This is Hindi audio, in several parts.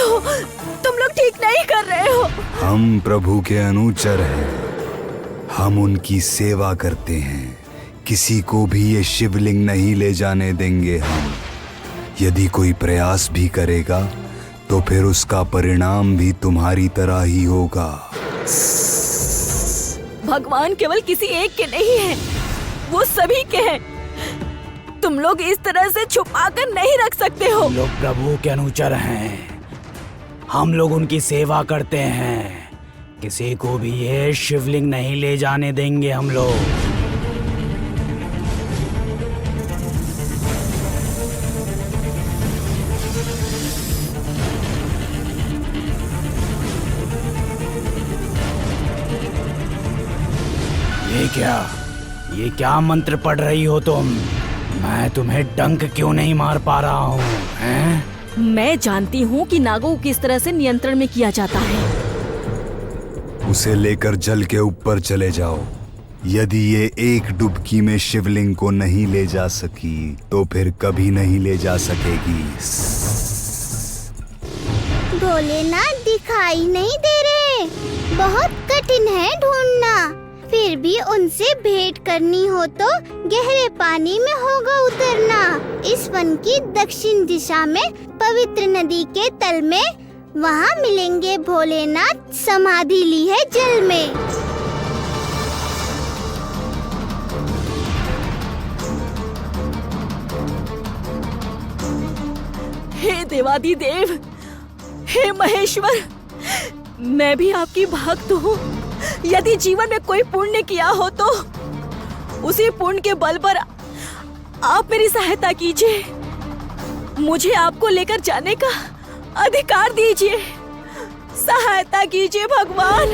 हो, तुम लोग ठीक नहीं कर रहे हो। हम प्रभु के अनुचर हैं, हम उनकी सेवा करते हैं। किसी को भी ये शिवलिंग नहीं ले जाने देंगे हम। यदि कोई प्रयास भी करेगा तो फिर उसका परिणाम भी तुम्हारी तरह ही होगा। भगवान केवल किसी एक के नहीं है, वो सभी के हैं। तुम लोग इस तरह से छुपा कर नहीं रख सकते हो। हम लोग प्रभु के अनुचर हैं, हम लोग उनकी सेवा करते हैं। किसी को भी ये शिवलिंग नहीं ले जाने देंगे हम लोग। ये क्या मंत्र पढ़ रही हो तुम? मैं तुम्हें डंक क्यों नहीं मार पा रहा हूँ, हैं? मैं जानती हूँ कि नागों को किस तरह से नियंत्रण में किया जाता है। उसे लेकर जल के ऊपर चले जाओ। यदि ये एक डुबकी में शिवलिंग को नहीं ले जा सकी तो फिर कभी नहीं ले जा सकेगी। भोलेनाथ दिखाई नहीं दे रहे, बहुत कठिन है ढूंढना। फिर भी उनसे भेंट करनी हो तो गहरे पानी में होगा उतरना। इस वन की दक्षिण दिशा में पवित्र नदी के तल में, वहाँ मिलेंगे भोलेनाथ। समाधि ली है जल में। हे देवादिदेव, हे महेश्वर, मैं भी आपकी भक्त हूँ। यदि जीवन में कोई पुण्य किया हो तो उसी पुण्य के बल पर आप मेरी सहायता कीजिए। मुझे आपको लेकर जाने का अधिकार दीजिए। सहायता कीजिए भगवान।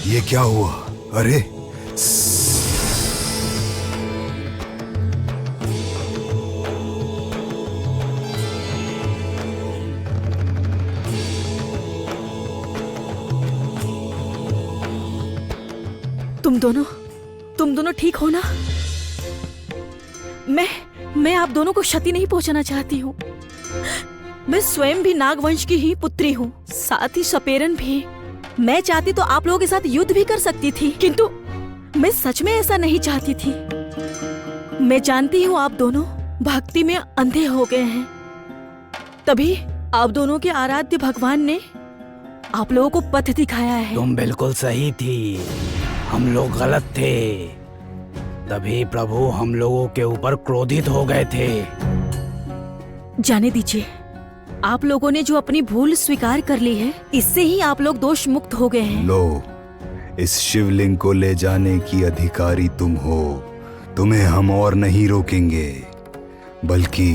ये क्या हुआ? अरे तुम दोनों ठीक हो ना? मैं आप दोनों को क्षति नहीं पहुंचाना चाहती हूँ। मैं स्वयं भी नागवंश की ही पुत्री हूँ, साथ ही सपेरन भी। मैं चाहती तो आप लोगों के साथ युद्ध भी कर सकती थी, किंतु मैं सच में ऐसा नहीं चाहती थी। मैं जानती हूँ आप दोनों भक्ति में अंधे हो गए हैं, तभी आप दोनों के आराध्य भगवान ने आप लोगों को पथ दिखाया है। तुम बिल्कुल सही थी, हम लोग गलत थे, तभी प्रभु हम लोगों के ऊपर क्रोधित हो गए थे। जाने दीजिए, आप लोगों ने जो अपनी भूल स्वीकार कर ली है, इससे ही आप लोग दोष मुक्त हो गए हैं। लो, इस शिवलिंग को ले जाने की अधिकारी तुम हो। तुम्हें हम और नहीं रोकेंगे, बल्कि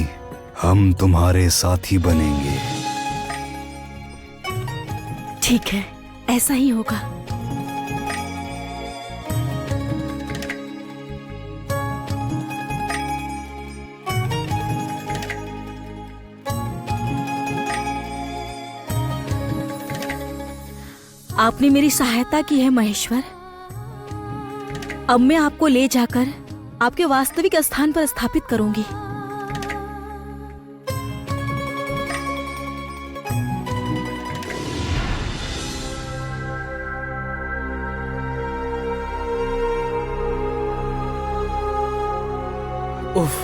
हम तुम्हारे साथी बनेंगे। ठीक है, ऐसा ही होगा। आपने मेरी सहायता की है महेश्वर। अब मैं आपको ले जाकर आपके वास्तविक स्थान पर स्थापित करूंगी। उफ,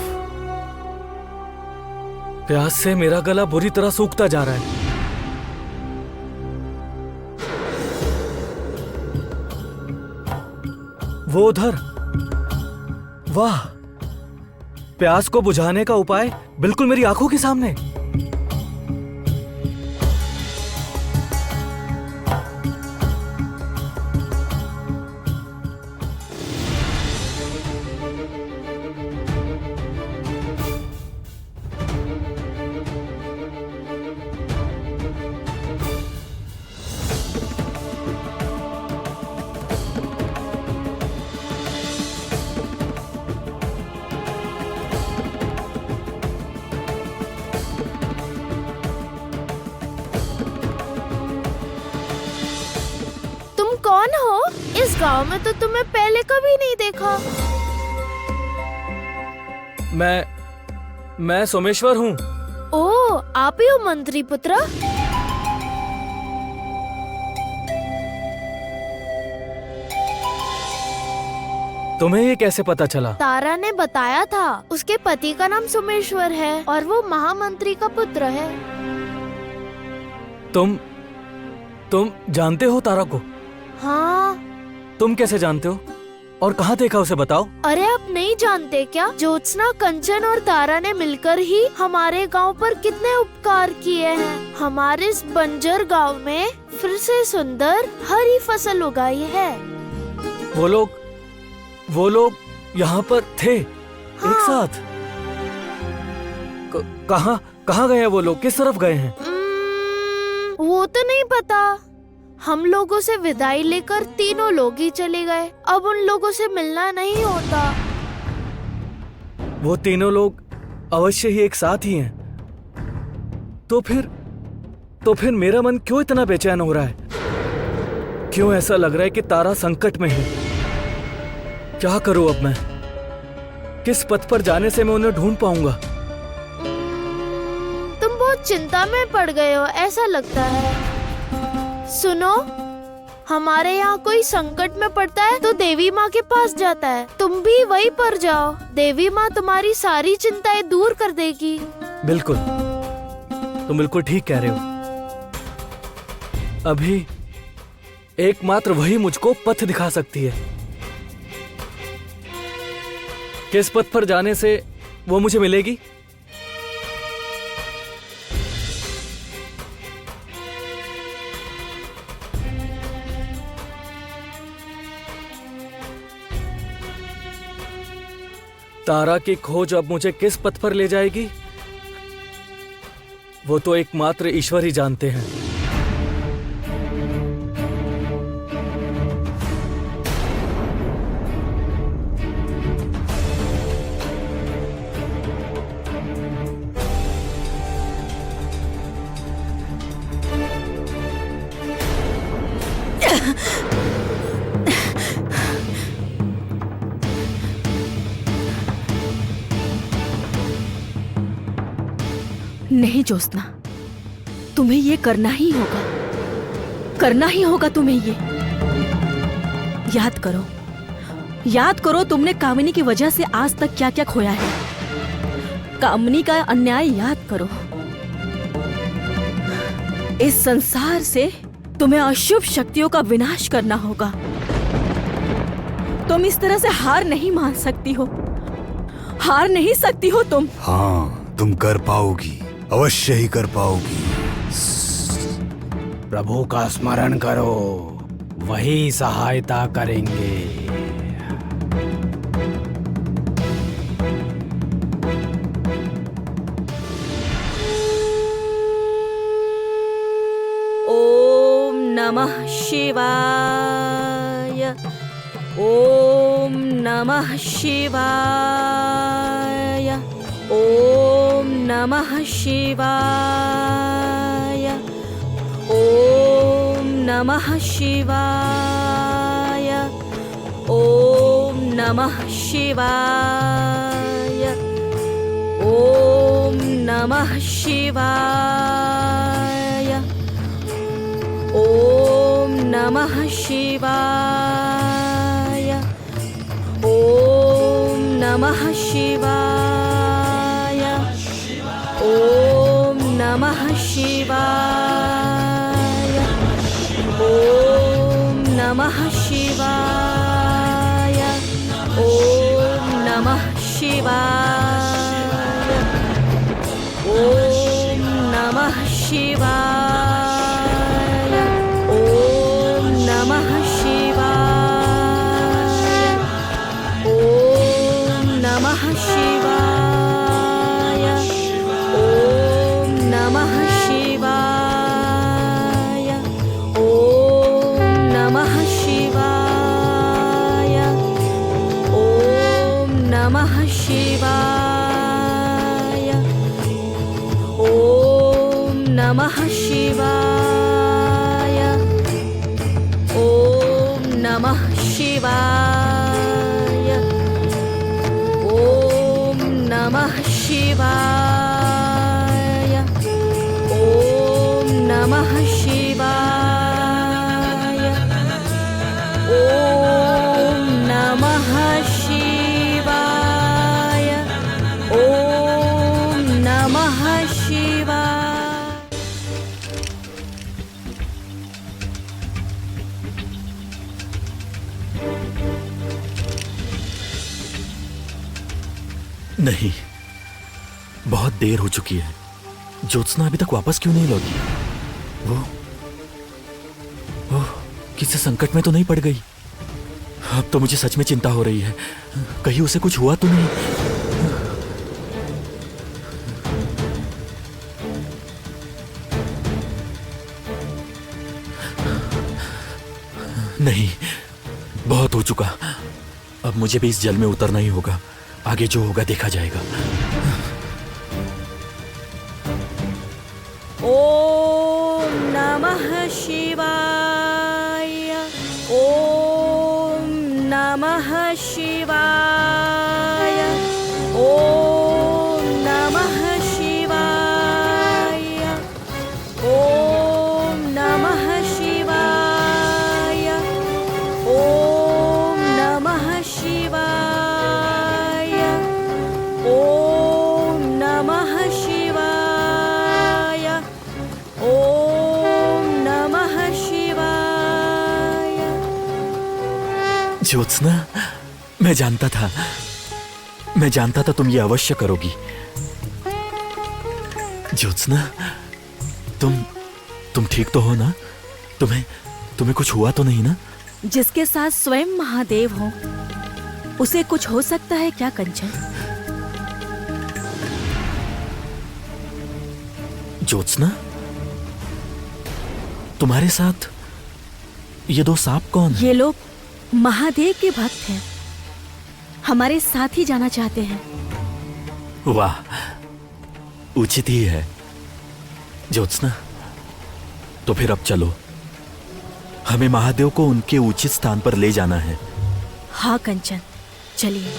प्यास से मेरा गला बुरी तरह सूखता जा रहा है। वो उधर, वाह, प्यास को बुझाने का उपाय बिल्कुल मेरी आंखों के सामने। कौन हो? इस गांव में तो तुम्हें पहले कभी नहीं देखा। मैं सोमेश्वर हूँ। ओ, आप ही हो मंत्री पुत्र? तुम्हें ये कैसे पता चला? तारा ने बताया था। उसके पति का नाम सोमेश्वर है और वो महामंत्री का पुत्र है। तुम जानते हो तारा को? हाँ। तुम कैसे जानते हो और कहाँ देखा उसे, बताओ। अरे आप नहीं जानते क्या? ज्योत्सना, कंचन और तारा ने मिलकर ही हमारे गांव पर कितने उपकार किए हैं। हमारे इस बंजर गांव में फिर से सुंदर हरी फसल उगाई है। वो लोग यहाँ पर थे हाँ। एक साथ? कहाँ गए हैं वो लोग? किस तरफ गए हैं? वो तो नहीं पता। हम लोगों से विदाई लेकर तीनों लोग ही चले गए। अब उन लोगों से मिलना नहीं होता। वो तीनों लोग अवश्य ही एक साथ ही हैं। तो फिर मेरा मन क्यों इतना बेचैन हो रहा है? क्यों ऐसा लग रहा है कि तारा संकट में है? क्या करूं अब मैं? किस पथ पर जाने से मैं उन्हें ढूंढ पाऊंगा? तुम बहुत चिंता में पड़ गए हो ऐसा लगता है। सुनो, हमारे यहाँ कोई संकट में पड़ता है तो देवी माँ के पास जाता है। तुम भी वहीं पर जाओ। देवी माँ तुम्हारी सारी चिंताएं दूर कर देगी। बिल्कुल, तुम बिल्कुल ठीक कह रहे हो। अभी एकमात्र वही मुझको पथ दिखा सकती है। किस पथ पर जाने से वो मुझे मिलेगी? तारा की खोज अब मुझे किस पथ पर ले जाएगी, वो तो एकमात्र ईश्वर ही जानते हैं। नहीं ज्योत्सना, तुम्हें ये करना ही होगा, करना ही होगा तुम्हें ये। याद करो तुमने कामिनी की वजह से आज तक क्या क्या खोया है। कामिनी का अन्याय याद करो। इस संसार से तुम्हें अशुभ शक्तियों का विनाश करना होगा। तुम इस तरह से हार नहीं मान सकती हो, हार नहीं सकती हो तुम। हाँ, तुम कर पाओगी, अवश्य ही कर पाओगी। प्रभु का स्मरण करो, वही सहायता करेंगे। ओम नमः शिवाय, ओम नमः शिवाय, ओम नमः शिवाय, ओम नमः शिवाय, ओम नमः शिवाय, ओम नमः शिवाय, ओम नमः शिवाय, ओम नमः शिवाय, ओम नमः शिवाय, ओम नमः शिवाय, ओम नमः शिवाय, ओम नमः शिवाय, ओम नमः शिवाय, ओम नमः शिवाय, ओम नमः शिवाय, ओम नमः शिवाय, ओम नमः शिवाय, ओम नमः शिवाय, ओम नमः शिवाय। ओम नमः शिवाय। ओम नमः शिवाय। ओम नमः शिवाय। ओम नमः शिवाय। नहीं, बहुत देर हो चुकी है। ज्योत्सना अभी तक वापस क्यों नहीं लौटी? वो किसी संकट में तो नहीं पड़ गई? अब तो मुझे सच में चिंता हो रही है। कहीं उसे कुछ हुआ तो नहीं? नहीं, बहुत हो चुका। अब मुझे भी इस जल में उतरना ही होगा। आगे जो होगा देखा जाएगा। ओम नमः शिवाय। ओम नमः शिवाय। ओम नमः शिवाय। ओम नमः शिवाय। ओम नमः शिवाय। ओम नमः शिवाय। ओम नमः शिवाय। ज्योत्सना, मैं जानता था तुम ये अवश्य करोगी। ज्योत्सना, तुम ठीक तो हो ना? तुम्हें कुछ हुआ तो नहीं ना? जिसके साथ स्वयं महादेव हो उसे कुछ हो सकता है क्या कंचन? ज्योत्सना, तुम्हारे साथ ये दो सांप कौन है? ये लोग महादेव के भक्त हैं, हमारे साथ ही जाना चाहते हैं। वाह, उचित ही है। ज्योत्सना, तो फिर अब चलो, हमें महादेव को उनके उचित स्थान पर ले जाना है। हाँ कंचन, चलिए।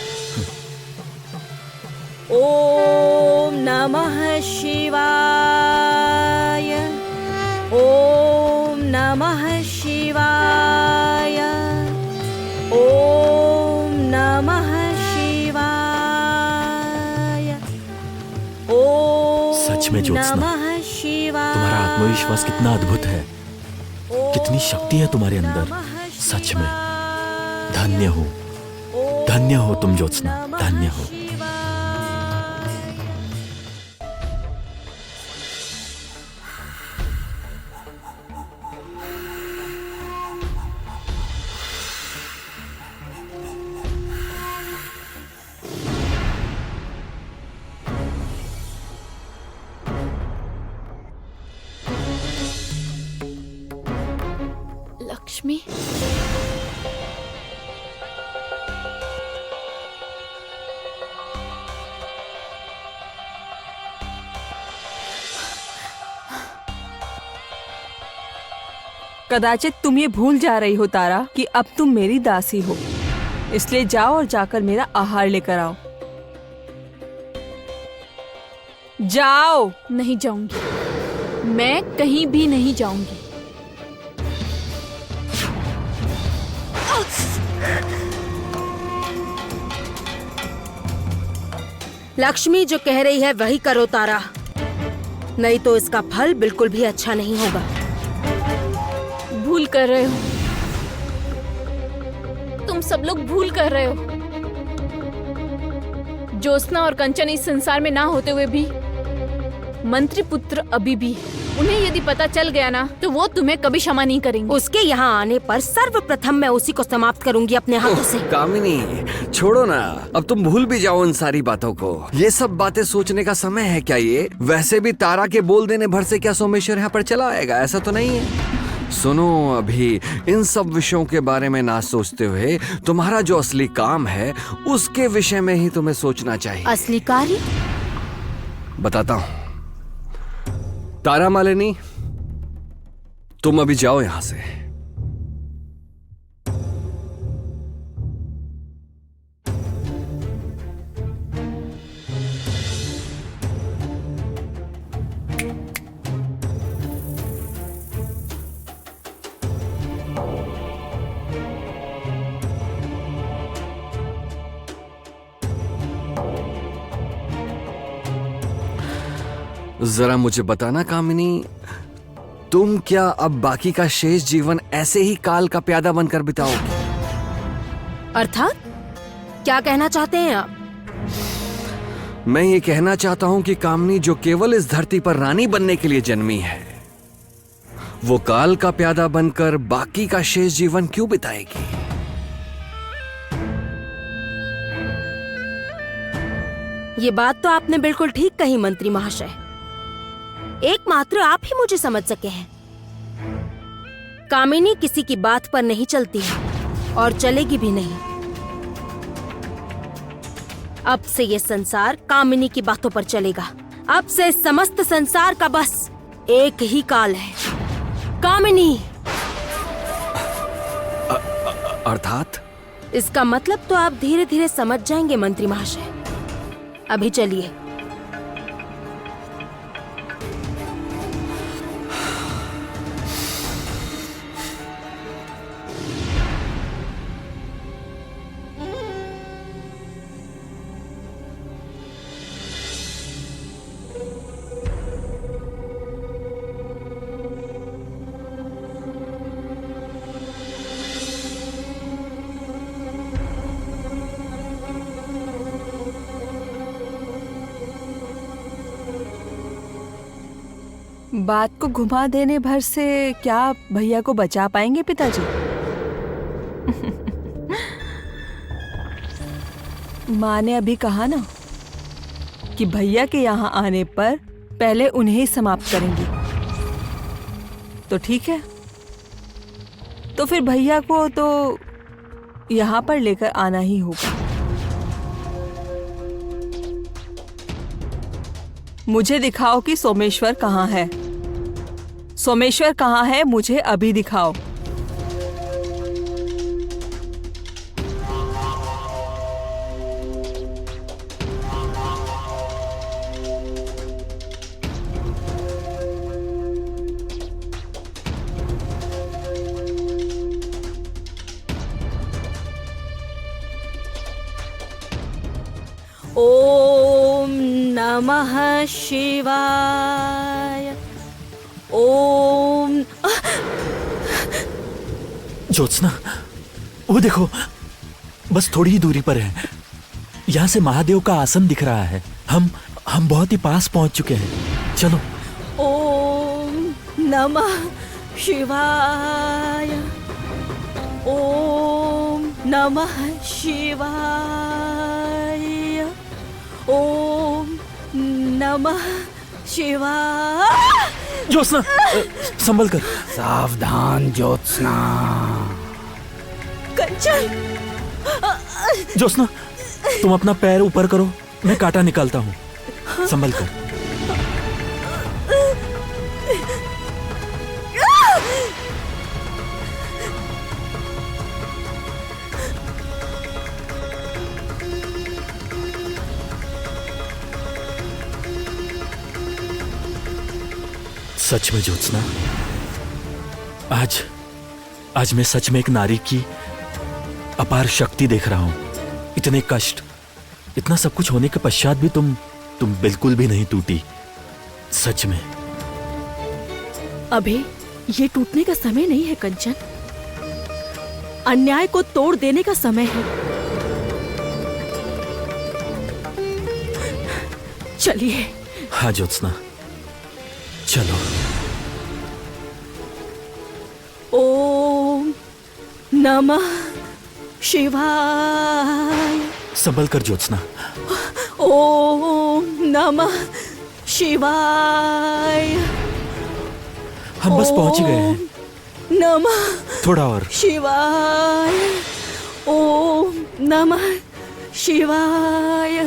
ओम नमः शिवाय। ओम नमः शिवाय। ओम नमः शिवाय। ओम सच में ज्योत्सना, नमः शिवाय। तुम्हारा आत्मविश्वास कितना अद्भुत है, कितनी शक्ति है तुम्हारे अंदर। सच में धन्य हो तुम ज्योत्सना, धन्य हो। लक्ष्मी, कदाचित तुम ये भूल जा रही हो तारा कि अब तुम मेरी दासी हो, इसलिए जाओ और जाकर मेरा आहार लेकर आओ। जाओ। नहीं जाऊंगी, मैं कहीं भी नहीं जाऊंगी। लक्ष्मी जो कह रही है वही करो तारा, नहीं तो इसका फल बिल्कुल भी अच्छा नहीं होगा। भूल कर रहे हो, तुम सब लोग भूल कर रहे हो। ज्योत्सना और कंचन इस संसार में ना होते हुए भी मंत्री पुत्र अभी भी है। उन्हें यदि पता चल गया ना तो वो तुम्हें कभी क्षमा नहीं करेंगे। उसके यहाँ आने पर सर्वप्रथम मैं उसी को समाप्त करूंगी अपने हाथों से। कामिनी, छोड़ो ना, अब तुम भूल भी जाओ उन सारी बातों को। ये सब बातें सोचने का समय है क्या ये? वैसे भी तारा के बोल देने भर से क्या सोमेश्वर यहाँ पर चला आएगा? ऐसा तो नहीं है। सुनो, अभी इन सब विषयों के बारे में ना सोचते हुए तुम्हारा जो असली काम है उसके विषय में ही तुम्हें सोचना चाहिए। असली कार्य? बताता हूँ। तारा मालिनी, तुम अभी जाओ यहाँ से। जरा मुझे बताना कामिनी, तुम क्या अब बाकी का शेष जीवन ऐसे ही काल का प्यादा बनकर बिताओगे? अर्थात क्या कहना चाहते हैं आप? मैं ये कहना चाहता हूँ कि कामिनी जो केवल इस धरती पर रानी बनने के लिए जन्मी है, वो काल का प्यादा बनकर बाकी का शेष जीवन क्यों बिताएगी? ये बात तो आपने बिल्कुल ठीक कही मंत्री महाशय। एकमात्र आप ही मुझे समझ सके हैं। कामिनी किसी की बात पर नहीं चलती है और चलेगी भी नहीं। अब से ये संसार कामिनी की बातों पर चलेगा। अब से समस्त संसार का बस एक ही काल है, कामिनी। अर्थात? इसका मतलब तो आप धीरे धीरे समझ जाएंगे मंत्री महाशय। अभी चलिए। बात को घुमा देने भर से क्या आप भैया को बचा पाएंगे पिताजी? माँ ने अभी कहा ना कि भैया के यहाँ आने पर पहले उन्हें ही समाप्त करेंगी। तो ठीक है, तो फिर भैया को तो यहाँ पर लेकर आना ही होगा। मुझे दिखाओ कि सोमेश्वर कहाँ है। सोमेश्वर कहाँ है, मुझे अभी दिखाओ। ओम नमः शिवाय। ओम ज्योत्सना, वो देखो, बस थोड़ी ही दूरी पर है। यहाँ से महादेव का आसन दिख रहा है। हम बहुत ही पास पहुंच चुके हैं। चलो। ओम नमः शिवाय। ओम नमः शिवाय। ओम नमः शिवाय। ज्योत्सना, संभल कर। सावधान ज्योत्सना। कंचन। ज्योत्सना, तुम अपना पैर ऊपर करो, मैं कांटा निकालता हूँ। संभल कर। सच में ज्योत्सना, आज मैं सच में एक नारी की अपार शक्ति देख रहा हूं। इतने कष्ट, इतना सब कुछ होने के पश्चात भी तुम बिल्कुल भी नहीं टूटी। सच में। अभी ये टूटने का समय नहीं है कंचन, अन्याय को तोड़ देने का समय है। चलिए। हाँ ज्योत्सना, चलो। ओम नमः शिवाय। संभल कर ज्योत्सना। ओम नमः शिवाय। हम बस पहुंच ही गए हैं। नमः थोड़ा और। शिवाय। ओम नमः शिवाय।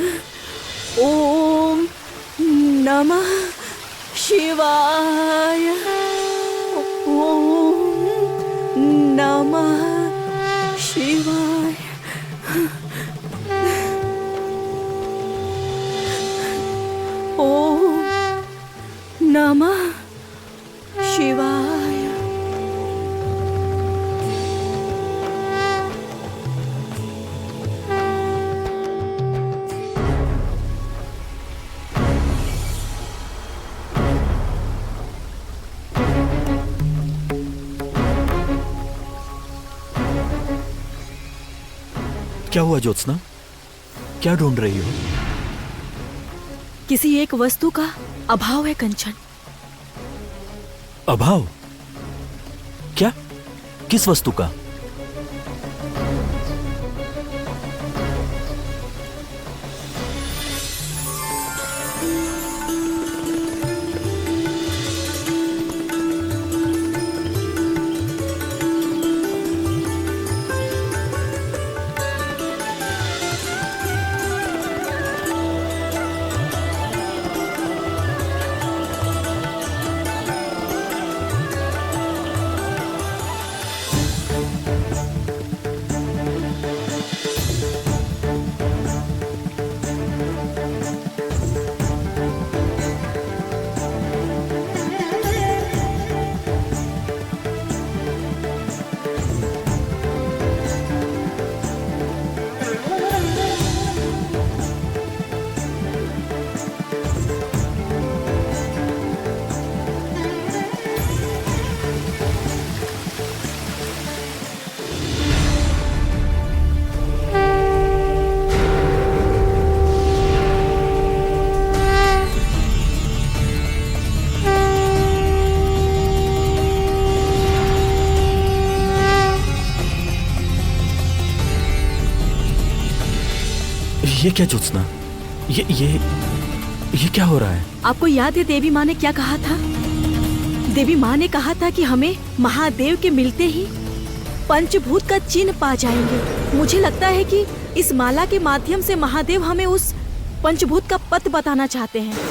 ओम नमः शिवाय। ओम नमः शिवाय। ओम नमः शिवाय। क्या हुआ ज्योत्सना? क्या ढूंढ रही हो? किसी एक वस्तु का अभाव है कंचन। अभाव? क्या? किस वस्तु का? ये क्या ज्योत्सना? ये क्या हो रहा है? आपको याद है देवी माँ ने क्या कहा था? देवी माँ ने कहा था कि हमें महादेव के मिलते ही पंचभूत का चिन्ह पा जाएंगे। मुझे लगता है कि इस माला के माध्यम से महादेव हमें उस पंचभूत का पथ बताना चाहते हैं।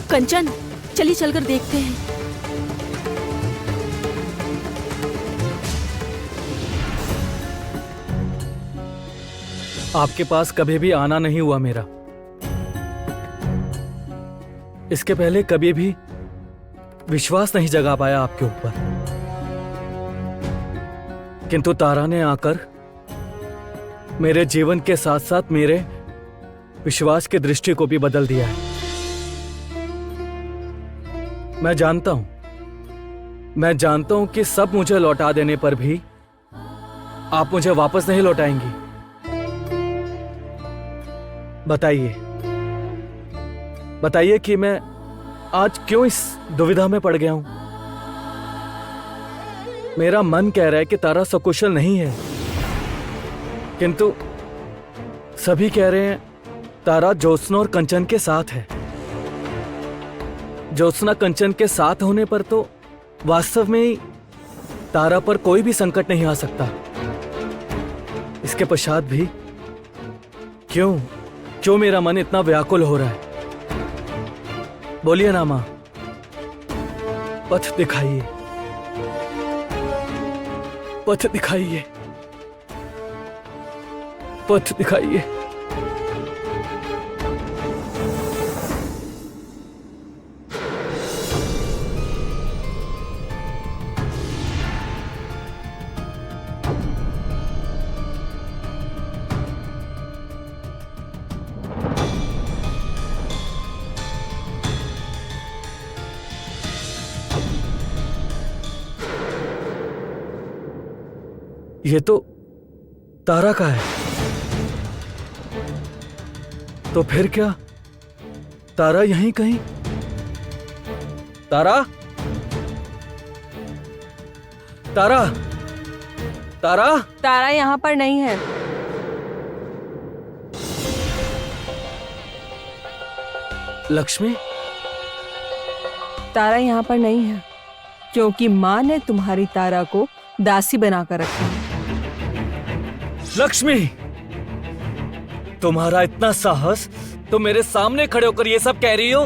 कंचन, चलिए चलकर देखते हैं। आपके पास कभी भी आना नहीं हुआ मेरा। इसके पहले कभी भी विश्वास नहीं जगा पाया आपके ऊपर, किंतु तारा ने आकर मेरे जीवन के साथ साथ मेरे विश्वास की दृष्टि को भी बदल दिया है। मैं जानता हूं कि सब मुझे लौटा देने पर भी आप मुझे वापस नहीं लौटाएंगी। बताइए कि मैं आज क्यों इस दुविधा में पड़ गया हूं। मेरा मन कह रहा है कि तारा सकुशल नहीं है, किंतु सभी कह रहे हैं तारा ज्योत्सना और कंचन के साथ है। ज्योत्सना कंचन के साथ होने पर तो वास्तव में ही तारा पर कोई भी संकट नहीं आ सकता। इसके पश्चात भी क्यों मेरा मन इतना व्याकुल हो रहा है? बोलिए ना मां, पथ दिखाइए, पथ दिखाइए, पथ दिखाइए। ये तो तारा का है। तो फिर क्या तारा यहीं कहीं? तारा, तारा, तारा, तारा यहाँ पर नहीं है। लक्ष्मी, तारा यहाँ पर नहीं है क्योंकि माँ ने तुम्हारी तारा को दासी बनाकर रखा है। लक्ष्मी, तुम्हारा इतना साहस, तो मेरे सामने खड़े होकर ये सब कह रही हो?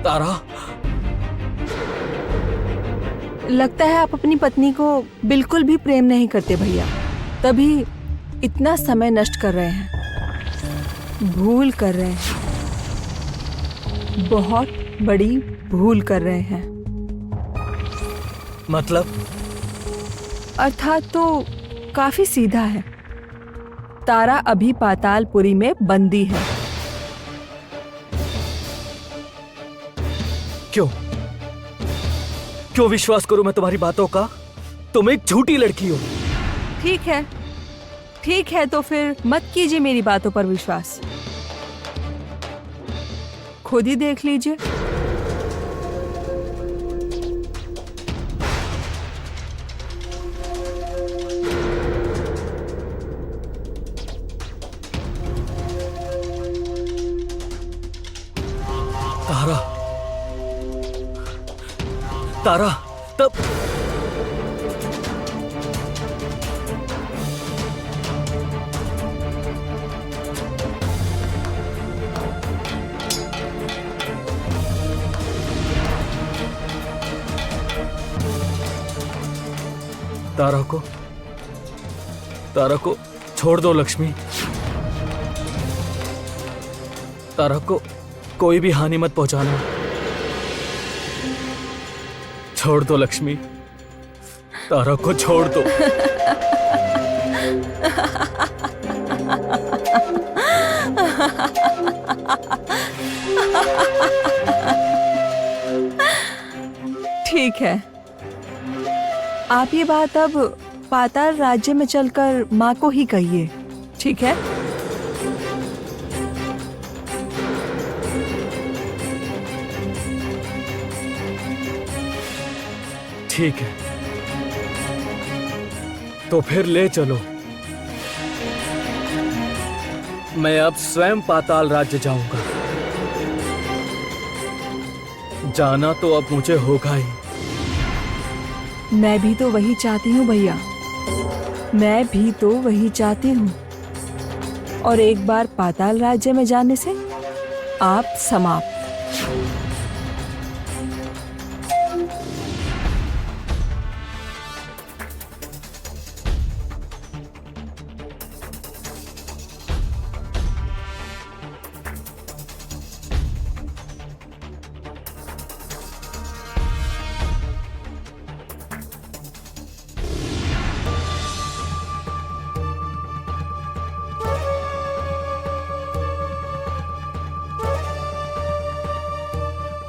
तारा, लगता है आप अपनी पत्नी को बिल्कुल भी प्रेम नहीं करते भैया। तभी इतना समय नष्ट कर रहे हैं, भूल कर रहे हैं, बहुत बड़ी भूल कर रहे हैं। मतलब? अर्थात तो काफी सीधा है। तारा अभी पातालपुरी में बंदी है। क्यों विश्वास करूं मैं तुम्हारी बातों का? तुम एक झूठी लड़की हो। ठीक है तो फिर मत कीजिए मेरी बातों पर विश्वास। खुद ही देख लीजिए। तारा तब तारा को छोड़ दो लक्ष्मी। तारा को कोई भी हानि मत पहुंचाना। छोड़ दो लक्ष्मी, तारा को छोड़ दो। ठीक है, आप ये बात अब पाताल राज्य में चलकर माँ को ही कहिए, ठीक है? ठीक है, तो फिर ले चलो। मैं अब स्वयं पाताल राज्य जाऊंगा। जाना तो अब मुझे होगा ही। मैं भी तो वही चाहती हूँ भैया, मैं भी तो वही चाहती हूँ। और एक बार पाताल राज्य में जाने से आप समाप्त।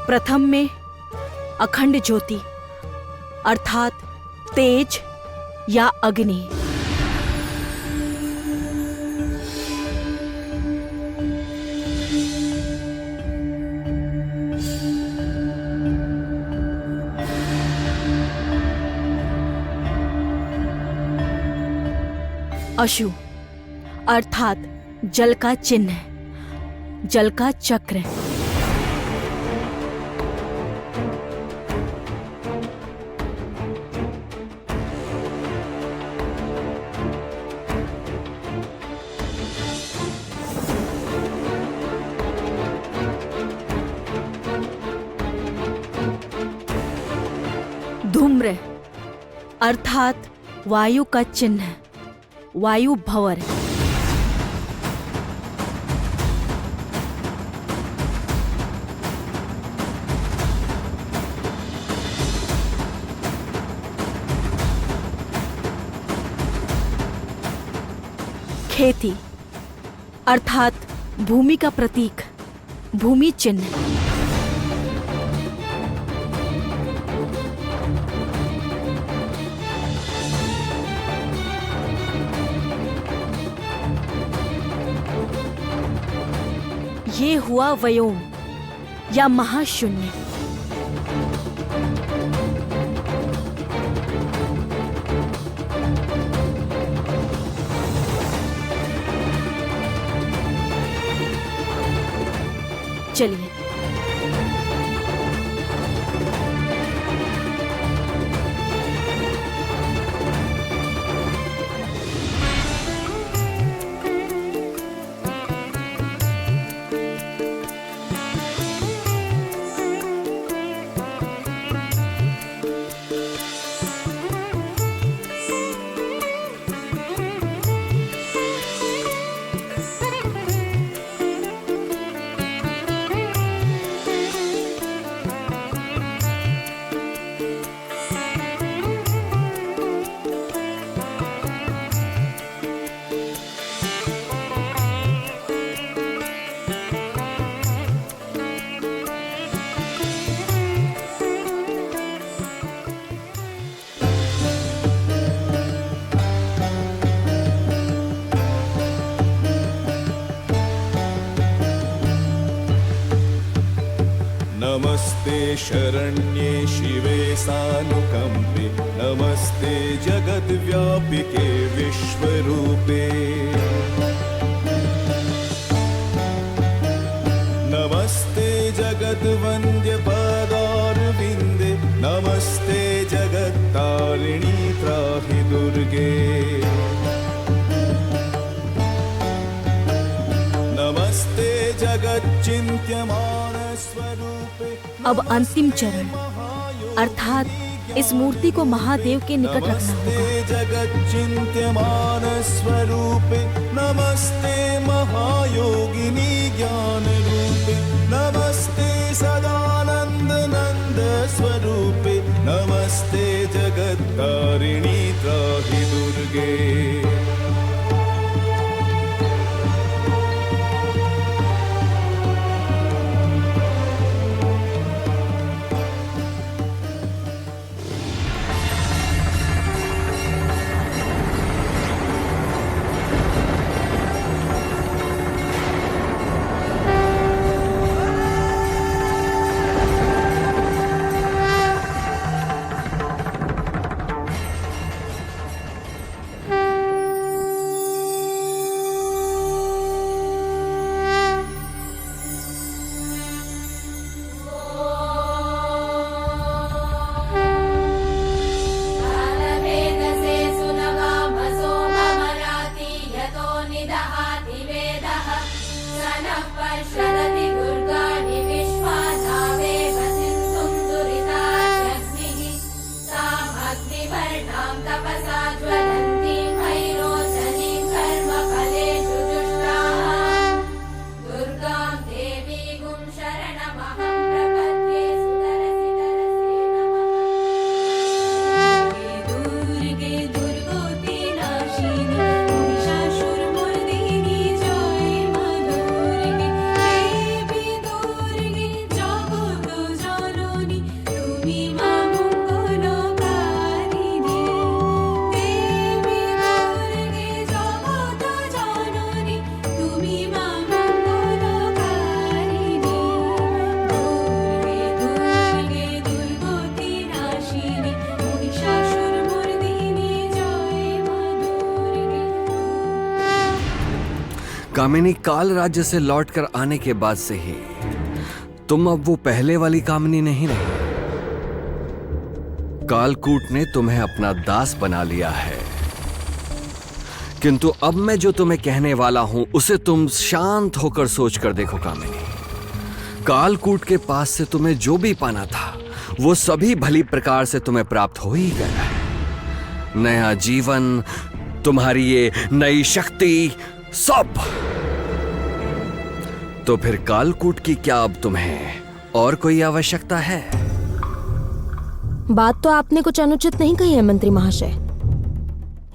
प्रथम में अखंड ज्योति अर्थात तेज या अग्नि, अशु अर्थात जल का चिन्ह, जल का चक्र, धूम्र अर्थात वायु का चिन्ह, वायु भंवर, खेती अर्थात भूमि का प्रतीक, भूमि चिन्ह, ये हुआ व्योम या महाशून्य। चलिए नमस्ते शरण्ये शिवे सानुकंपे नमस्ते जगद्व्यापिके विश्वरूपे नमस्ते जगद्वन्द्य पदारविन्दे नमस्ते जगत्तारिणी त्राहि दुर्गे नमस्ते जगच्चिन्त्यमान स्वरूपे। अब अंतिम चरण अर्थात इस मूर्ति को महादेव के निकट रखना होगा। नमस्ते जगच्चिन्त्यमान स्वरूपे नमस्ते महायोगिनी ज्ञान रूपे नमस्ते सदानंद नंद स्वरूपे नमस्ते जगत्तारिणी त्राहि दुर्गे। कामिनी काल राज्य से लौटकर आने के बाद से ही तुम अब वो पहले वाली कामिनी नहीं रही। कालकूट ने तुम्हें अपना दास बना लिया है, किंतु अब मैं जो तुम्हें कहने वाला हूं उसे तुम शांत होकर सोच कर देखो कामिनी। कालकूट के पास से तुम्हें जो भी पाना था वो सभी भली प्रकार से तुम्हें प्राप्त हो ही गया है। नया जीवन, तुम्हारी ये नई शक्ति, सब। तो फिर कालकूट की क्या अब तुम्हें और कोई आवश्यकता है? बात तो आपने कुछ अनुचित नहीं कही है मंत्री महाशय।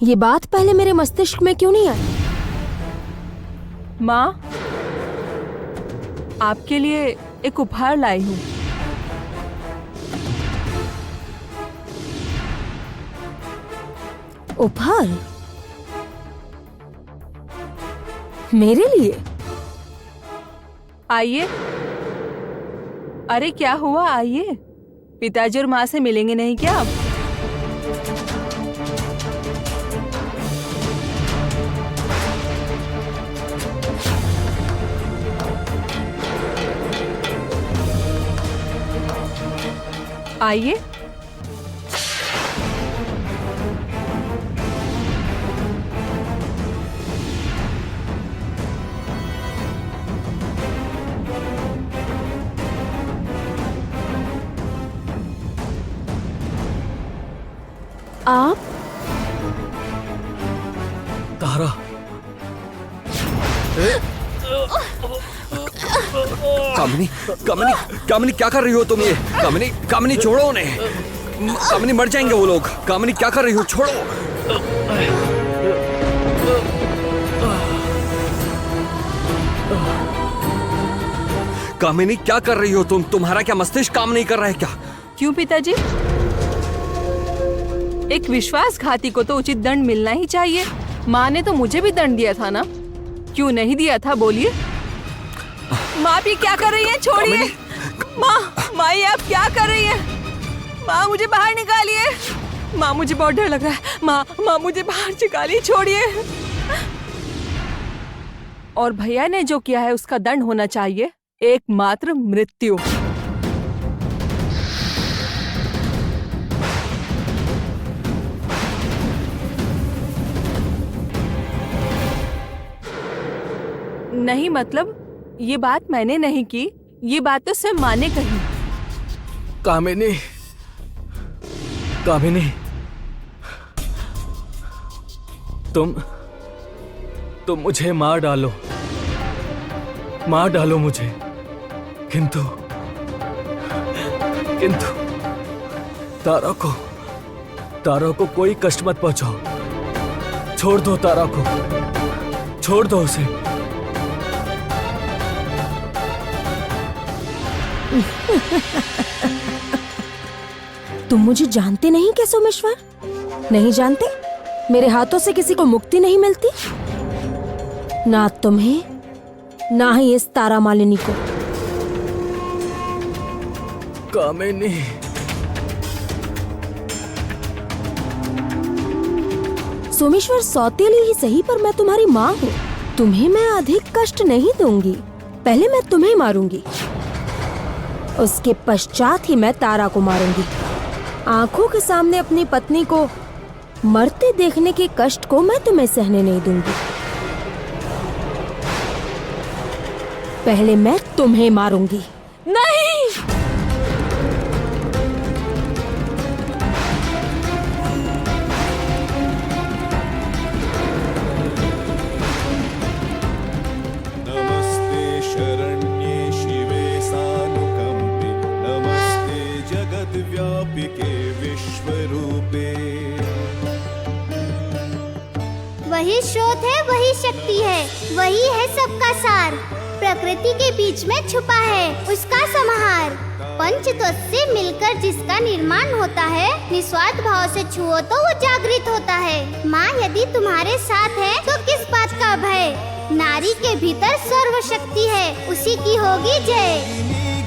ये बात पहले मेरे मस्तिष्क में क्यों नहीं आई? माँ, आपके लिए एक उपहार लाई हूँ। उपहार? मेरे लिए? आइए। अरे क्या हुआ, आइए। पिताजी और माँ से मिलेंगे नहीं क्या आप? आइए। आप? तारा, कामिनी, कामिनी, कामिनी क्या कर रही हो तुम ये? कामिनी, कामिनी छोड़ो उन्हें। कामिनी मर जाएंगे वो लोग। कामिनी क्या कर रही हो? छोड़ो। कामिनी क्या कर रही हो तुम? तुम्हारा क्या मस्तिष्क काम नहीं कर रहा है क्या? क्यों पिताजी? एक विश्वासघाती को तो उचित दंड मिलना ही चाहिए। माँ ने तो मुझे भी दंड दिया था ना, क्यों नहीं दिया था? बोलिए। माँ भी क्या कर रही है? छोड़िए। माँ ये आप क्या कर रही है? माँ मुझे बाहर निकालिए। माँ मुझे बहुत डर लग रहा है। माँ मुझे बाहर निकालिए, छोड़िए। और भैया ने जो किया है उसका दंड होना चाहिए, एकमात्र मृत्यु। नहीं मतलब ये बात मैंने नहीं की, ये बात तो सिर्फ माँ ने कही। कामिनी, तुम मुझे मार डालो मुझे, किंतु तारा को कोई कष्ट मत पहुंचाओ। छोड़ दो तारा को, छोड़ दो उसे। तुम मुझे जानते नहीं क्या सोमेश्वर? नहीं जानते? मेरे हाथों से किसी को मुक्ति नहीं मिलती, ना तुम्हें ना ही इस तारा मालिनी को। कामिनी, सोमेश्वर सौतेली ही सही, पर मैं तुम्हारी माँ हूँ। तुम्हें मैं अधिक कष्ट नहीं दूंगी। पहले मैं तुम्हें मारूंगी, उसके पश्चात ही मैं तारा को मारूंगी। आंखों के सामने अपनी पत्नी को मरते देखने के कष्ट को मैं तुम्हें सहने नहीं दूंगी। पहले मैं तुम्हें मारूंगी। नहीं, नमस्ते शरण्ये शिवे सानुकंपे, नमस्ते जगद्व्यापिके विश्वरूपे। वही स्रोत है, वही शक्ति है, वही है सबका सार। प्रकृति के बीच में छुपा है उसका समाहार। पंच तत्व से मिलकर जिसका निर्माण होता है, निस्वार्थ भाव से छुओ तो वो जागृत होता है। माँ यदि तुम्हारे साथ है तो किस बात का भय? नारी के भीतर सर्वशक्ति है, उसी की होगी जय।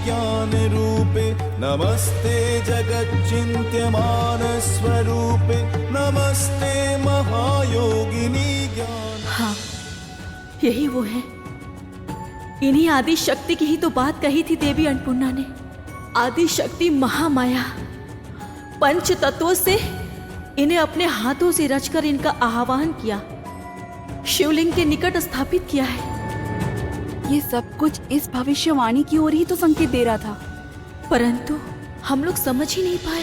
ज्ञान रूपे नमस्ते जगच्चिन्त्यमान स्वरूपे, नमस्ते महायोगिनी ज्ञान। हाँ, यही वो है। इन्हीं आदि शक्ति की ही तो बात कही थी देवी अन्नपूर्णा ने। आदि शक्ति महामाया पंच तत्वों से इन्हें अपने हाथों से रचकर इनका आह्वान किया, शिवलिंग के निकट स्थापित किया है। ये सब कुछ इस भविष्यवाणी की ओर ही तो संकेत दे रहा था, परंतु हम लोग समझ ही नहीं पाए।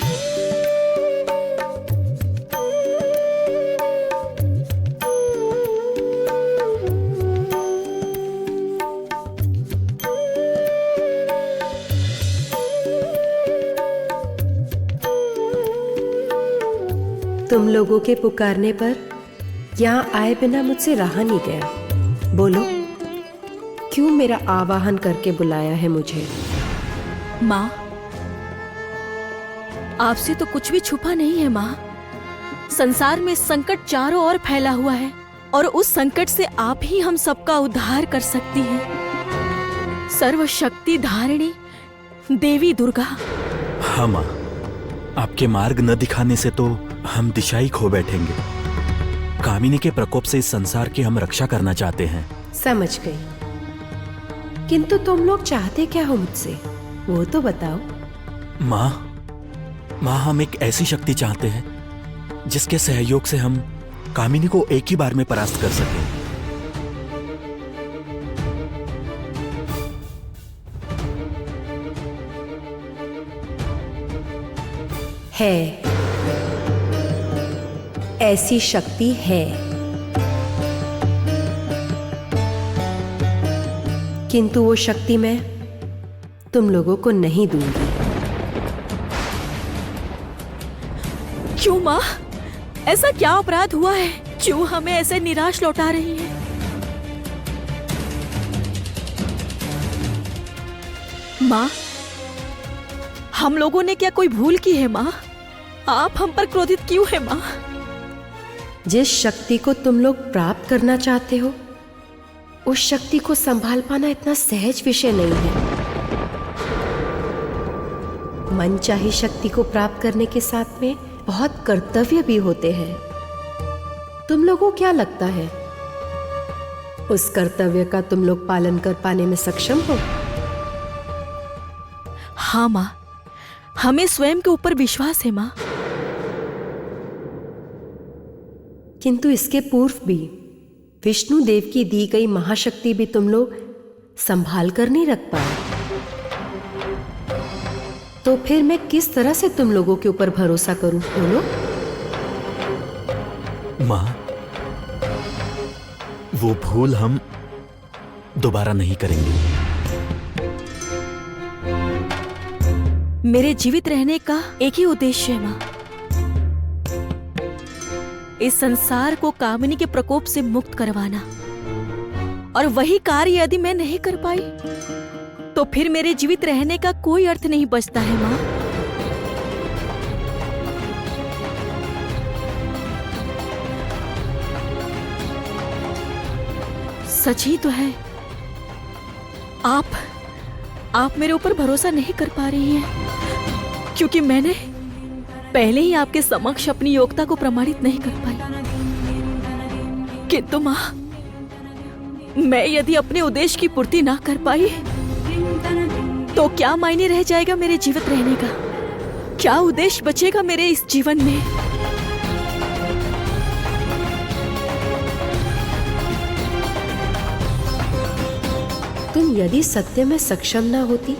तुम लोगों के पुकारने पर यहाँ आए बिना मुझसे रहा नहीं गया। बोलो, क्यों मेरा आवाहन करके बुलाया है मुझे? माँ, आपसे तो कुछ भी छुपा नहीं है माँ। संसार में संकट चारों ओर फैला हुआ है और उस संकट से आप ही हम सबका उद्धार कर सकती हैं। सर्वशक्ति धारिणी देवी दुर्गा। हाँ माँ, आपके मार्ग न दिखाने से तो हम दिशा ही खो बैठेंगे। कामिनी के प्रकोप से इस संसार की हम रक्षा करना चाहते हैं। समझ गई, किंतु तुम लोग चाहते क्या हो मुझसे, वो तो बताओ। माँ, हम एक ऐसी शक्ति चाहते हैं जिसके सहयोग से हम कामिनी को एक ही बार में परास्त कर सकें। है, ऐसी शक्ति है, किंतु वो शक्ति मैं तुम लोगों को नहीं दूंगी। क्यों माँ? ऐसा क्या अपराध हुआ है? क्यों हमें ऐसे निराश लौटा रही है? माँ, हम लोगों ने क्या कोई भूल की है माँ? आप हम पर क्रोधित क्यों है माँ? जिस शक्ति को तुम लोग प्राप्त करना चाहते हो, उस शक्ति को संभाल पाना इतना सहज विषय नहीं है। मन चाही शक्ति को प्राप्त करने के साथ में बहुत कर्तव्य भी होते हैं। तुम लोगों को क्या लगता है, उस कर्तव्य का तुम लोग पालन कर पाने में सक्षम हो? हाँ माँ, हमें स्वयं के ऊपर विश्वास है माँ। किंतु इसके पूर्व भी विष्णु देव की दी गई महाशक्ति भी तुम लोग संभाल कर नहीं रख पाए, तो फिर मैं किस तरह से तुम लोगों के ऊपर भरोसा करूं? बोलो। माँ, वो भूल हम दोबारा नहीं करेंगे। मेरे जीवित रहने का एक ही उद्देश्य है माँ, इस संसार को कामिनी के प्रकोप से मुक्त करवाना। और वही कार्य यदि मैं नहीं कर पाई तो फिर मेरे जीवित रहने का कोई अर्थ नहीं बचता है माँ। सच ही तो है, आप मेरे ऊपर भरोसा नहीं कर पा रही हैं, क्योंकि मैंने पहले ही आपके समक्ष अपनी योग्यता को प्रमाणित नहीं कर पाई। किंतु माँ, मैं यदि अपने उद्देश्य की पूर्ति ना कर पाई तो क्या मायने रह जाएगा मेरे जीवित रहने का? क्या उद्देश्य बचेगा मेरे इस जीवन में? तुम यदि सत्य में सक्षम ना होती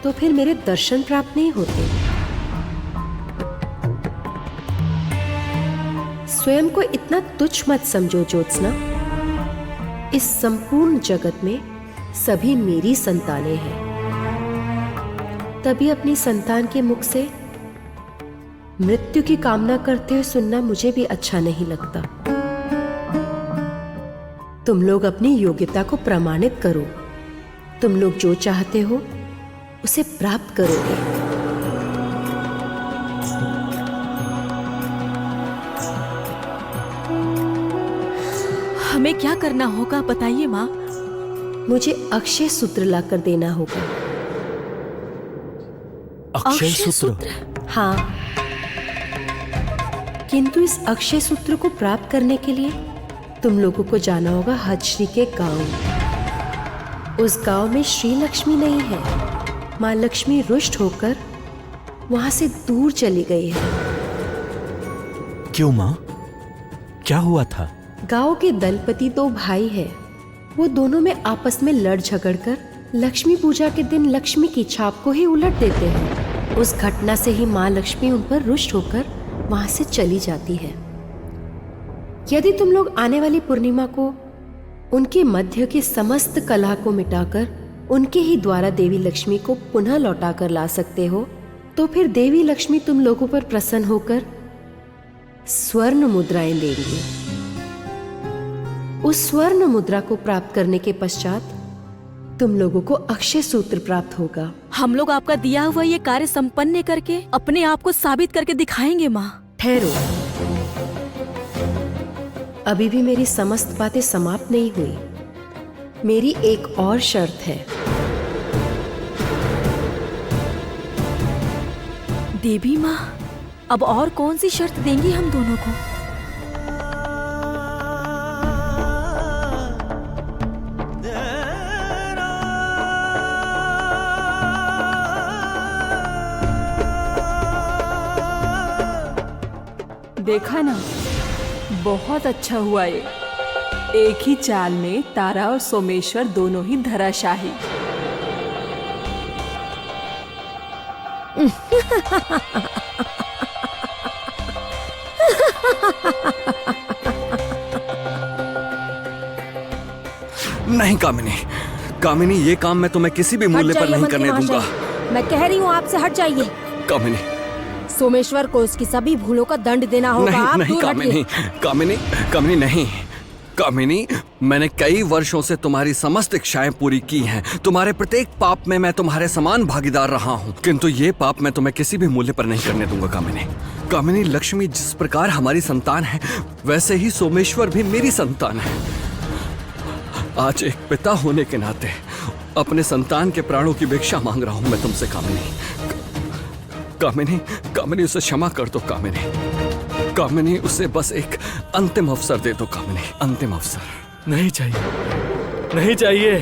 तो फिर मेरे दर्शन प्राप्त नहीं होते। स्वयं को इतना तुच्छ मत समझो ज्योत्सना। इस संपूर्ण जगत में सभी मेरी संतानें हैं। तभी अपनी संतान के मुख से मृत्यु की कामना करते हुए सुनना मुझे भी अच्छा नहीं लगता। तुम लोग अपनी योग्यता को प्रमाणित करो। तुम लोग जो चाहते हो उसे प्राप्त करोगे। हमें क्या करना होगा बताइए माँ। मुझे अक्षय सूत्र लाकर देना होगा। अक्षय सूत्र? हाँ, किंतु इस अक्षय सूत्र को प्राप्त करने के लिए तुम लोगों को जाना होगा हजश्री के गांव। उस गांव में श्री लक्ष्मी नहीं है। माँ लक्ष्मी रुष्ट होकर वहां से दूर चली गई है। क्यों माँ, क्या हुआ था? गांव के दलपति दो भाई है। वो दोनों में आपस में लड़ झगड़ कर लक्ष्मी पूजा के दिन लक्ष्मी की छाप को ही उलट देते हैं। उस घटना से ही माँ लक्ष्मी उन पर रुष्ट होकर वहां से चली जाती है। यदि तुम लोग आने वाली पूर्णिमा को उनके मध्य की समस्त कला को मिटाकर उनके ही द्वारा देवी लक्ष्मी को पुनः लौटा कर ला सकते हो, तो फिर देवी लक्ष्मी तुम लोगों पर प्रसन्न होकर स्वर्ण मुद्राएं देंगी। उस स्वर्ण मुद्रा को प्राप्त करने के पश्चात तुम लोगों को अक्षय सूत्र प्राप्त होगा। हम लोग आपका दिया हुआ ये कार्य संपन्न करके अपने आप को साबित करके दिखाएंगे माँ। ठहरो, अभी भी मेरी समस्त बातें समाप्त नहीं हुई। मेरी एक और शर्त है। देवी माँ, अब और कौन सी शर्त देंगी हम दोनों को? देखा ना, बहुत अच्छा हुआ ये। एक ही चाल में तारा और सोमेश्वर दोनों ही धराशाही। नहीं कामिनी, कामिनी, ये काम मैं तुम्हें किसी भी मूल्य पर नहीं करने दूंगा। मैं कह रही हूँ आपसे हट जाइए। कामिनी, सोमेश्वर को उसकी सभी भूलों का दंड देना होगा। नहीं, आप नहीं दूर कामिनी, हटिए। कामिनी, कामिनी नहीं। कामिनी, मैंने कई वर्षों से तुम्हारी समस्त इच्छाएं पूरी की हैं। तुम्हारे प्रत्येक पाप में मैं तुम्हारे समान भागीदार रहा हूँ, किंतु ये पाप मैं तुम्हें किसी भी मूल्य पर नहीं करने दूंगा। कामिनी, कामिनी, लक्ष्मी जिस प्रकार हमारी संतान है, वैसे ही सोमेश्वर भी मेरी संतान है। आज एक पिता होने के नाते अपने संतान के प्राणों की भिक्षा मांग रहा हूं मैं तुमसे कामिनी। कामिनी, कामिनी उसे क्षमा कर दो कामिनी। कामिनी उसे बस एक अंतिम अवसर दे दो कामिनी, अंतिम अवसर। नहीं चाहिए, नहीं चाहिए।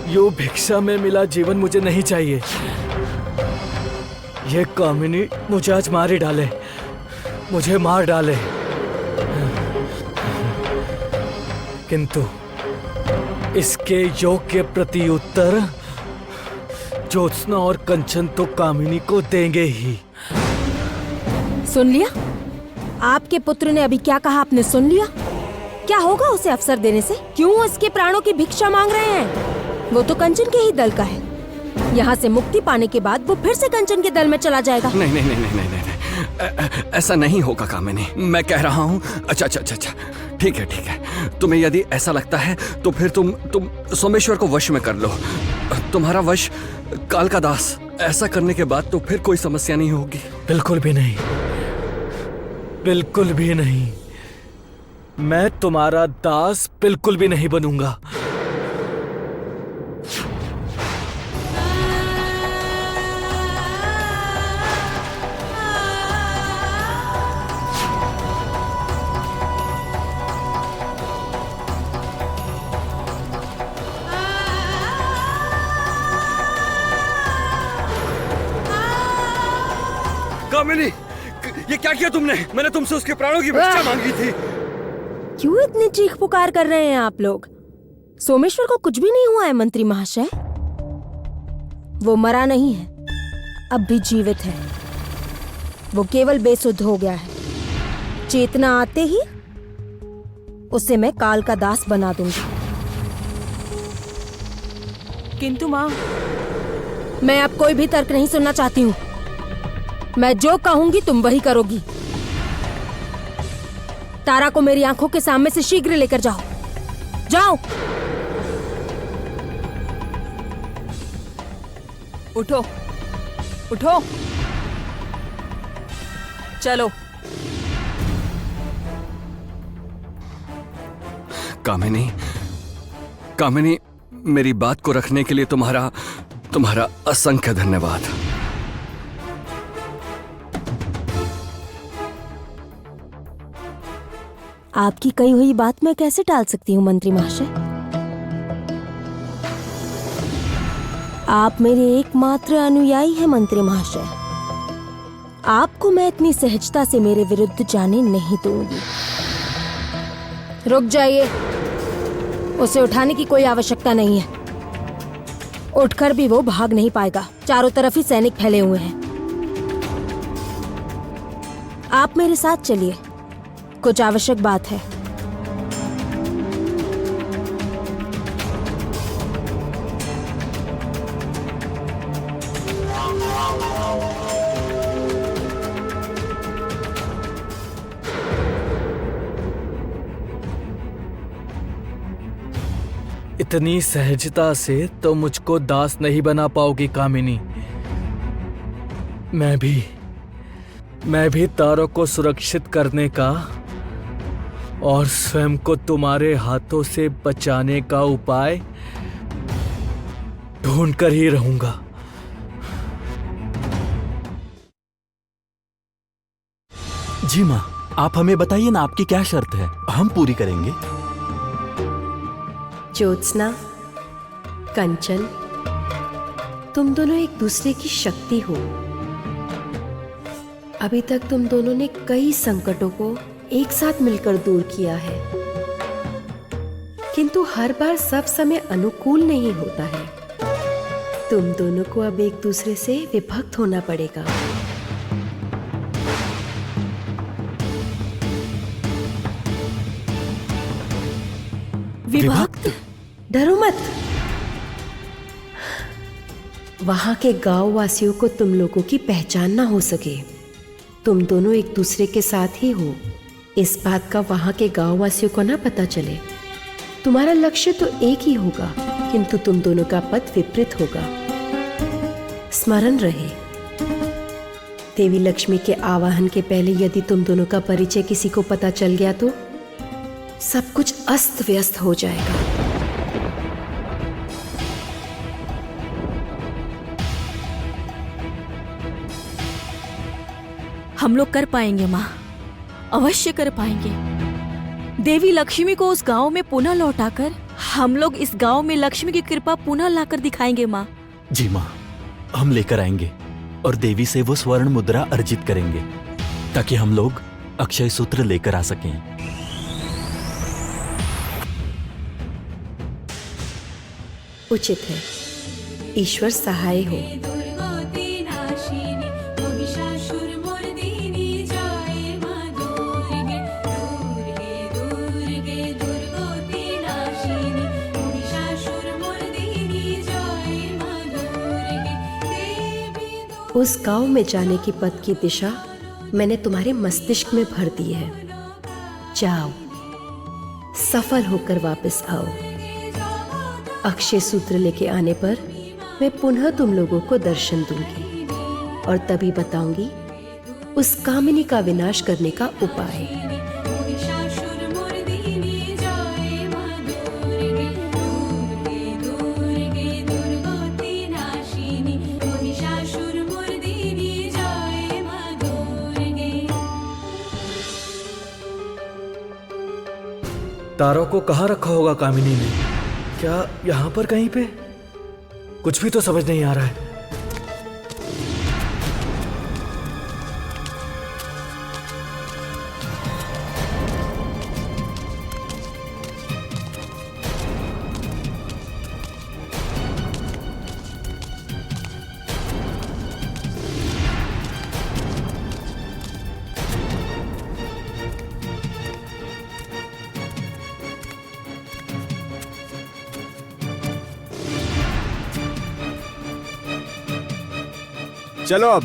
यो भिक्षा में मिला जीवन मुझे नहीं चाहिए। ये कामिनी मुझे आज मार ही डाले, मुझे मार डाले। किंतु इसके योग्य प्रत्युत्तर ज्योत्सना और कंचन तो कामिनी को देंगे ही। सुन लिया? आपके पुत्र ने अभी क्या कहा, आपने सुन लिया? क्या होगा उसे अवसर देने से? क्यों उसके प्राणों की भिक्षा मांग रहे हैं? वो तो कंचन के ही दल का है। यहाँ से मुक्ति पाने के बाद वो फिर से कंचन के दल में चला जाएगा। नहीं नहीं नहीं नहीं नहीं, नहीं। ऐसा नहीं होगा कामिनी, मैं कह रहा हूँ। अच्छा अच्छा अच्छा अच्छा, ठीक है ठीक है। तुम्हें यदि ऐसा लगता है तो फिर तुम सोमेश्वर को वश में कर लो। तुम्हारा वश काल का दास। ऐसा करने के बाद तो फिर कोई समस्या नहीं होगी। बिल्कुल भी नहीं, बिल्कुल भी नहीं। मैं तुम्हारा दास बिल्कुल भी नहीं बनूंगा। कामिनी, ये क्या किया तुमने? मैंने तुमसे उसके प्राणों की भिक्षा मांगी थी। क्यों इतनी चीख पुकार कर रहे हैं आप लोग? सोमेश्वर को कुछ भी नहीं हुआ है मंत्री महाशय। वो मरा नहीं है, अब भी जीवित है। वो केवल बेसुध हो गया है। चेतना आते ही उसे मैं काल का दास बना दूंगी। किंतु माँ, मैं अब कोई भी तर्क नहीं सुनना चाहती हूँ। मैं जो कहूंगी तुम वही करोगी। तारा को मेरी आंखों के सामने से शीघ्र लेकर जाओ। जाओ। उठो, उठो, चलो। कामिनी, कामिनी, मेरी बात को रखने के लिए तुम्हारा असंख्य धन्यवाद। आपकी कही हुई बात मैं कैसे टाल सकती हूँ मंत्री महाशय? आप मेरे एकमात्र अनुयायी हैं मंत्री महाशय। आपको मैं इतनी सहजता से मेरे विरुद्ध जाने नहीं दूंगी। रुक जाइए, उसे उठाने की कोई आवश्यकता नहीं है। उठकर भी वो भाग नहीं पाएगा। चारों तरफ ही सैनिक फैले हुए हैं। आप मेरे साथ चलिए, कुछ आवश्यक बात है। इतनी सहजता से तो मुझको दास नहीं बना पाओगी कामिनी। मैं भी तारों को सुरक्षित करने का और स्वयं को तुम्हारे हाथों से बचाने का उपाय ढूंढ कर ही रहूंगा। जी माँ, आप हमें बताइए ना, आपकी क्या शर्त है? हम पूरी करेंगे। ज्योत्सना, कंचन, तुम दोनों एक दूसरे की शक्ति हो। अभी तक तुम दोनों ने कई संकटों को एक साथ मिलकर दूर किया है, किंतु हर बार सब समय अनुकूल नहीं होता है। तुम दोनों को अब एक दूसरे से विभक्त होना पड़ेगा। विभक्त? डरो मत। वहां के गांव वासियों को तुम लोगों की पहचान ना हो सके। तुम दोनों एक दूसरे के साथ ही हो, इस बात का वहां के गांव वासियों को ना पता चले। तुम्हारा लक्ष्य तो एक ही होगा, किंतु तुम दोनों का पथ विपरीत होगा। स्मरण रहे, देवी लक्ष्मी के आवाहन के पहले यदि तुम दोनों का परिचय किसी को पता चल गया तो सब कुछ अस्त व्यस्त हो जाएगा। हम लोग कर पाएंगे माँ, अवश्य कर पाएंगे। देवी लक्ष्मी को उस गांव में पुनः लौटाकर हम लोग इस गांव में लक्ष्मी की कृपा पुनः लाकर दिखाएंगे माँ। जी माँ, हम लेकर आएंगे और देवी से वो स्वर्ण मुद्रा अर्जित करेंगे ताकि हम लोग अक्षय सूत्र लेकर आ सकें। उचित है, ईश्वर सहाय हो। उस गांव में जाने की पथ की दिशा मैंने तुम्हारे मस्तिष्क में भर दी है। जाओ, सफल होकर वापस आओ। अक्षय सूत्र लेके आने पर मैं पुनः तुम लोगों को दर्शन दूंगी और तभी बताऊंगी उस कामिनी का विनाश करने का उपाय। तारों को कहाँ रखा होगा कामिनी ने? क्या यहाँ पर कहीं पे? कुछ भी तो समझ नहीं आ रहा है। चलो अब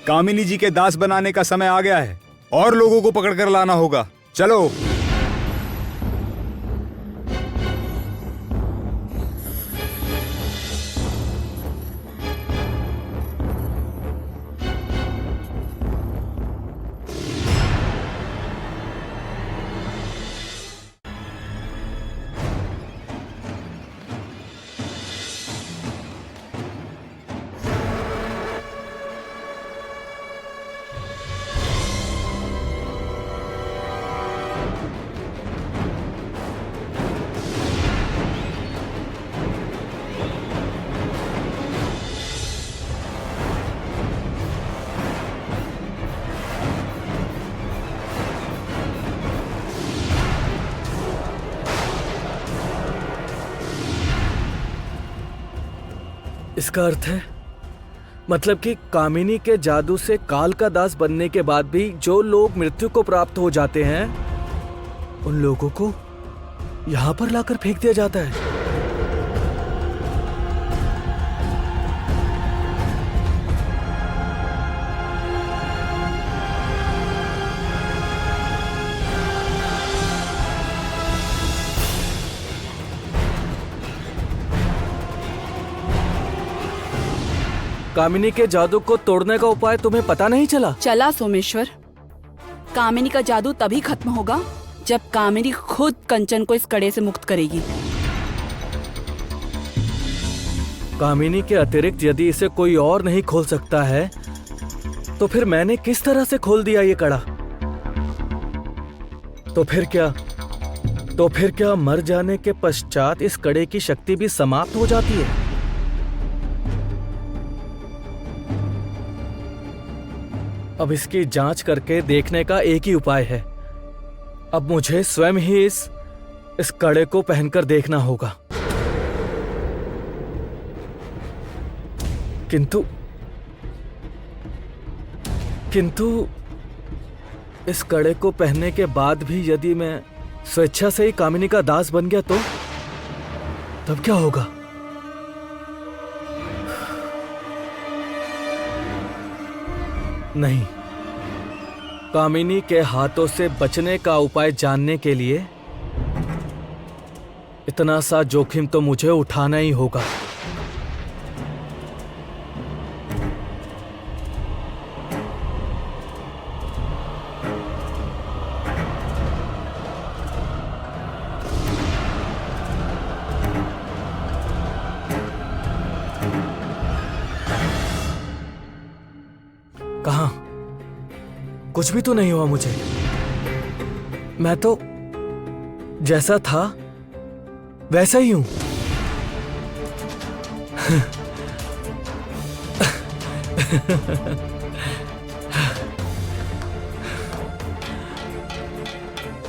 कामिनी जी के दास बनाने का समय आ गया है और लोगों को पकड़कर लाना होगा। चलो। इसका अर्थ है मतलब कि कामिनी के जादू से काल का दास बनने के बाद भी जो लोग मृत्यु को प्राप्त हो जाते हैं उन लोगों को यहाँ पर लाकर फेंक दिया जाता है। कामिनी के जादू को तोड़ने का उपाय तुम्हें पता नहीं चला? चला सोमेश्वर, कामिनी का जादू तभी खत्म होगा जब कामिनी खुद कंचन को इस कड़े से मुक्त करेगी। कामिनी के अतिरिक्त यदि इसे कोई और नहीं खोल सकता है तो फिर मैंने किस तरह से खोल दिया ये कड़ा? तो फिर क्या मर जाने के पश्चात इस कड़े की शक्ति भी समाप्त हो जाती है? अब इसकी जांच करके देखने का एक ही उपाय है। अब मुझे स्वयं ही इस कड़े को पहनकर देखना होगा। किंतु इस कड़े को पहनने के बाद भी यदि मैं स्वेच्छा से ही कामिनी का दास बन गया तो तब क्या होगा? नहीं, कामिनी के हाथों से बचने का उपाय जानने के लिए इतना सा जोखिम तो मुझे उठाना ही होगा। कुछ भी तो नहीं हुआ मुझे। मैं तो जैसा था वैसा ही हूं।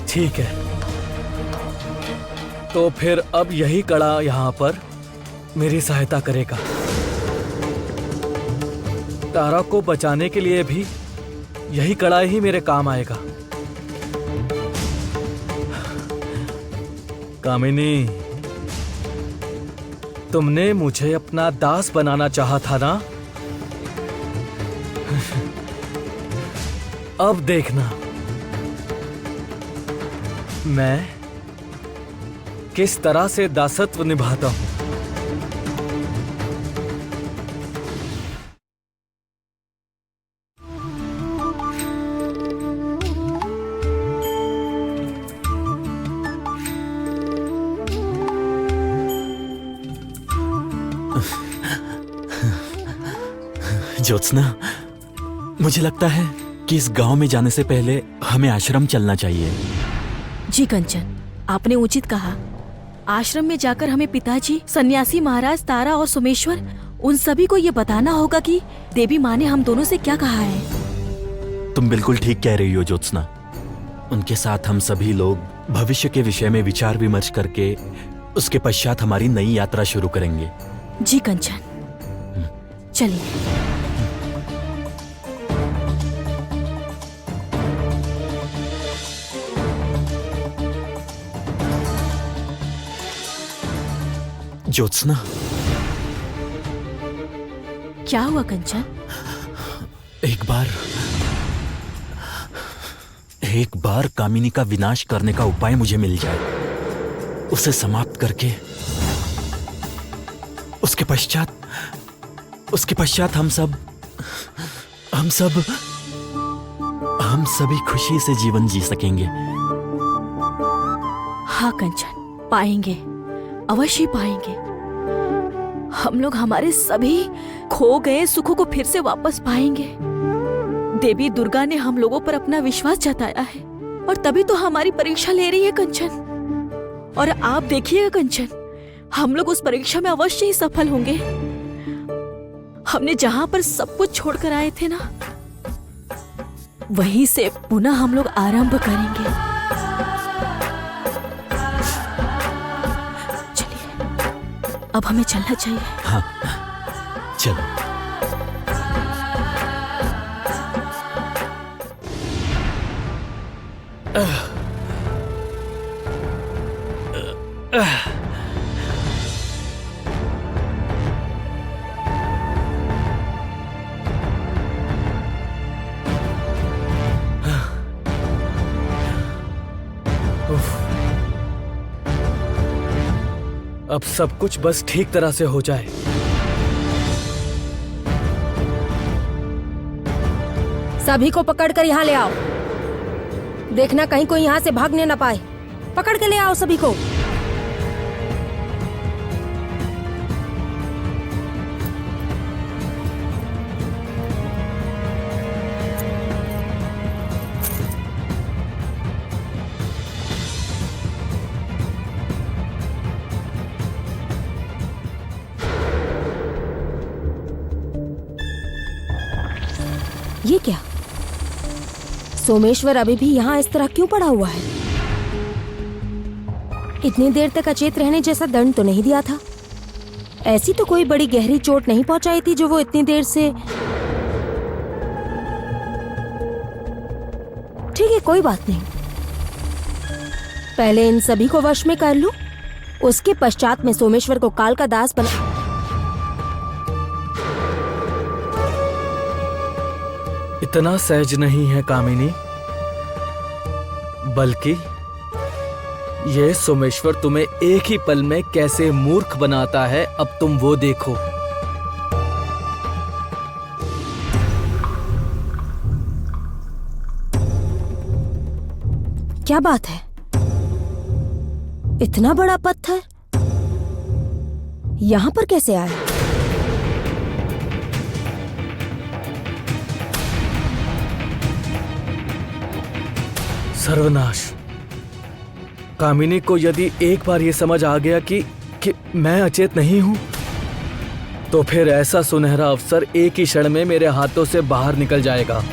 ठीक है, तो फिर अब यही कड़ा यहाँ पर मेरी सहायता करेगा। तारा को बचाने के लिए भी यही कड़ा ही मेरे काम आएगा। कामिनी, तुमने मुझे अपना दास बनाना चाहा था ना? अब देखना मैं किस तरह से दासत्व निभाता हूं। ज्योत्सना, मुझे लगता है कि इस गांव में जाने से पहले हमें आश्रम चलना चाहिए। जी कंचन, आपने उचित कहा। आश्रम में जाकर हमें पिताजी, सन्यासी महाराज, तारा और सोमेश्वर, उन सभी को ये बताना होगा कि देवी माँ ने हम दोनों से क्या कहा है। तुम बिल्कुल ठीक कह रही हो ज्योत्सना। उनके साथ हम सभी लोग भविष्य के विषय में विचार विमर्श करके उसके पश्चात हमारी नई यात्रा शुरू करेंगे। जी कंचन, चलिए। ज्योत्सना, क्या हुआ कंचन? एक बार कामिनी का विनाश करने का उपाय मुझे मिल जाए, उसे समाप्त करके उसके पश्चात हम सभी खुशी से जीवन जी सकेंगे। हाँ कंचन, पाएंगे, अवश्य पाएंगे। हम लोग हमारे सभी खो गए सुखों को फिर से वापस पाएंगे। देवी दुर्गा ने हम लोगों पर अपना विश्वास जताया है और तभी तो हमारी परीक्षा ले रही है कंचन। और आप देखिएगा कंचन, हम लोग उस परीक्षा में अवश्य ही सफल होंगे। हमने जहां पर सब कुछ छोड़कर आए थे ना, वहीं से पुनः हम लोग आरंभ करेंगे। चलिए, अब हमें चलना चाहिए। हाँ, चलो। अब सब कुछ बस ठीक तरह से हो जाए। सभी को पकड़कर यहाँ ले आओ। देखना कहीं कोई यहाँ से भागने न पाए। पकड़ के ले आओ सभी को। ये क्या? सोमेश्वर अभी भी यहाँ इस तरह क्यों पड़ा हुआ है? इतनी देर तक अचेत रहने जैसा दंड तो नहीं दिया था। ऐसी तो कोई बड़ी गहरी चोट नहीं पहुंचाई थी जो वो इतनी देर से। ठीक है, कोई बात नहीं। पहले इन सभी को वश में कर लूं, उसके पश्चात मैं सोमेश्वर को काल का दास बना। इतना सहज नहीं है कामिनी, बल्कि ये सोमेश्वर तुम्हें एक ही पल में कैसे मूर्ख बनाता है, अब तुम वो देखो। क्या बात है? इतना बड़ा पत्थर यहां पर कैसे आया? सर्वनाश। कामिनी को यदि एक बार ये समझ आ गया कि मैं अचेत नहीं हूं, तो फिर ऐसा सुनहरा अवसर एक ही क्षण में मेरे हाथों से बाहर निकल जाएगा।